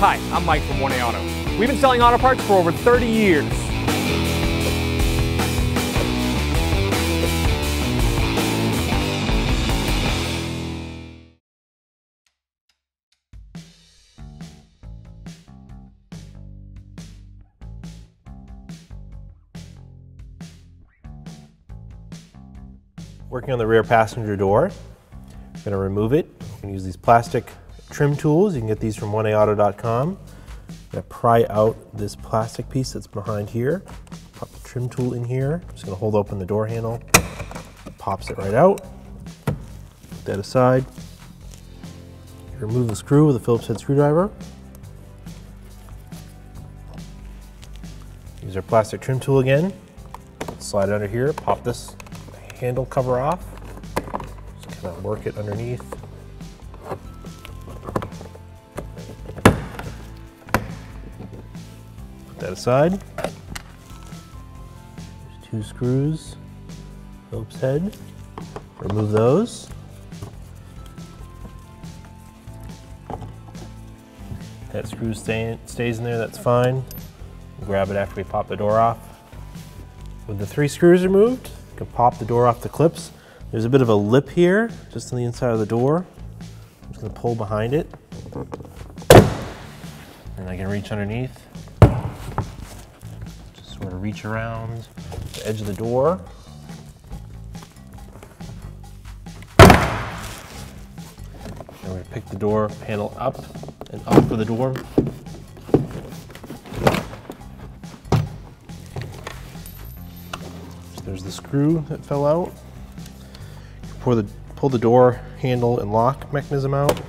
Hi, I'm Mike from 1A Auto. We've been selling auto parts for over 30 years. Working on the rear passenger door. I'm going to remove it. I'm going to use these plastic trim tools. You can get these from 1aauto.com. I'm going to pry out this plastic piece that's behind here. Pop the trim tool in here. I'm just going to hold open the door handle. It pops it right out. Put that aside. Remove the screw with a Phillips head screwdriver. Use our plastic trim tool again. Slide it under here. Pop this handle cover off. Just kind of work it underneath. Put that aside. There's 2 screws, Phillips head. Remove those. That screw stays in there, that's fine. Grab it after we pop the door off. With the 3 screws removed, you can pop the door off the clips. There's a bit of a lip here, just on the inside of the door. I'm just going to pull behind it. And I can reach underneath. Just sort of reach around the edge of the door. And we're going to pick the door handle up and up for the door. There's the screw that fell out. Pull the door handle and lock mechanism out.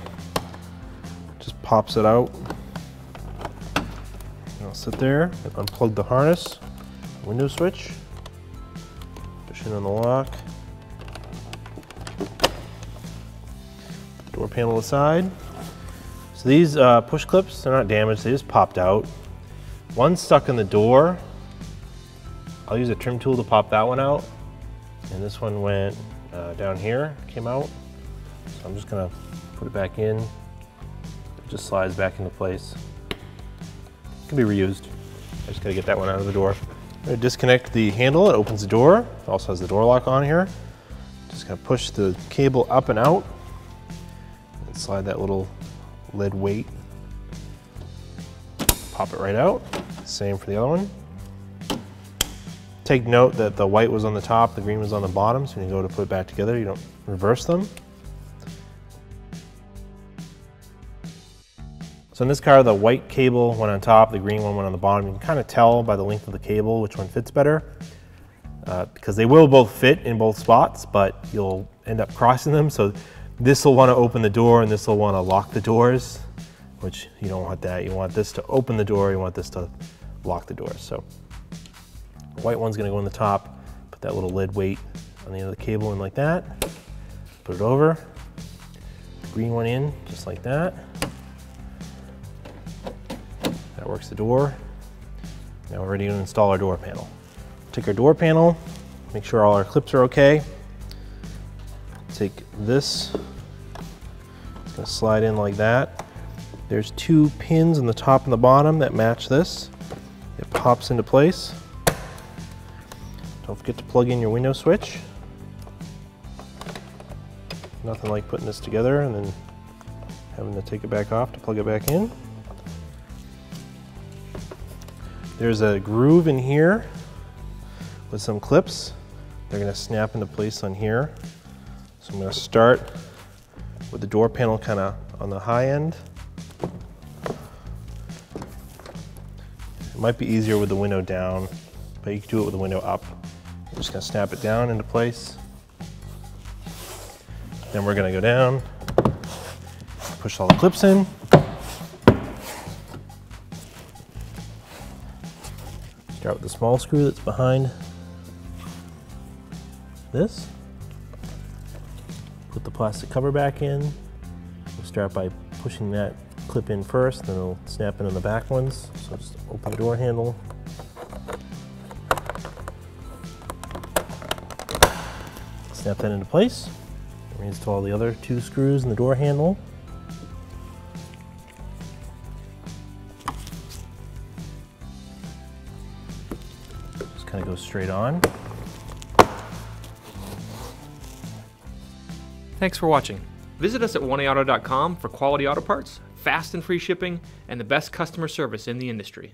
Just pops it out. And I'll sit there and unplug the harness, window switch, push in on the lock. Put the door panel aside. So these push clips, they're not damaged, they just popped out. One's stuck in the door. I'll use a trim tool to pop that one out. And this one went down here, came out. So I'm just gonna put it back in. It just slides back into place. It can be reused. I just gotta get that one out of the door. I'm gonna disconnect the handle, it opens the door. It also has the door lock on here. Just gonna push the cable up and out and slide that little lead weight. Pop it right out. Same for the other one. Take note that the white was on the top, the green was on the bottom, so when you go to put it back together, you don't reverse them. So in this car, the white cable went on top, the green one went on the bottom. You can kind of tell by the length of the cable which one fits better, because they will both fit in both spots, but you'll end up crossing them. So this will want to open the door and this will want to lock the doors, which you don't want that. You want this to open the door, you want this to lock the doors. So the white one's gonna go in the top, put that little lead weight on the end of the cable in like that, put it over, the green one in just like that. That works the door. Now we're ready to install our door panel. Take our door panel, make sure all our clips are okay. Take this, it's gonna slide in like that. There's 2 pins in the top and the bottom that match this. It pops into place. Don't forget to plug in your window switch. Nothing like putting this together and then having to take it back off to plug it back in. There's a groove in here with some clips. They're going to snap into place on here. So I'm going to start with the door panel kind of on the high end. It might be easier with the window down, but you can do it with the window up. I'm just going to snap it down into place. Then we're going to go down, push all the clips in. Start with the small screw that's behind this. Put the plastic cover back in. We'll start by pushing that clip in first, then it'll snap in on the back ones. So just open the door handle. Snap that into place. Reinstall all the other 2 screws in the door handle. kind of goes straight on. Thanks for watching. Visit us at oneauto.com for quality auto parts, fast and free shipping, and the best customer service in the industry.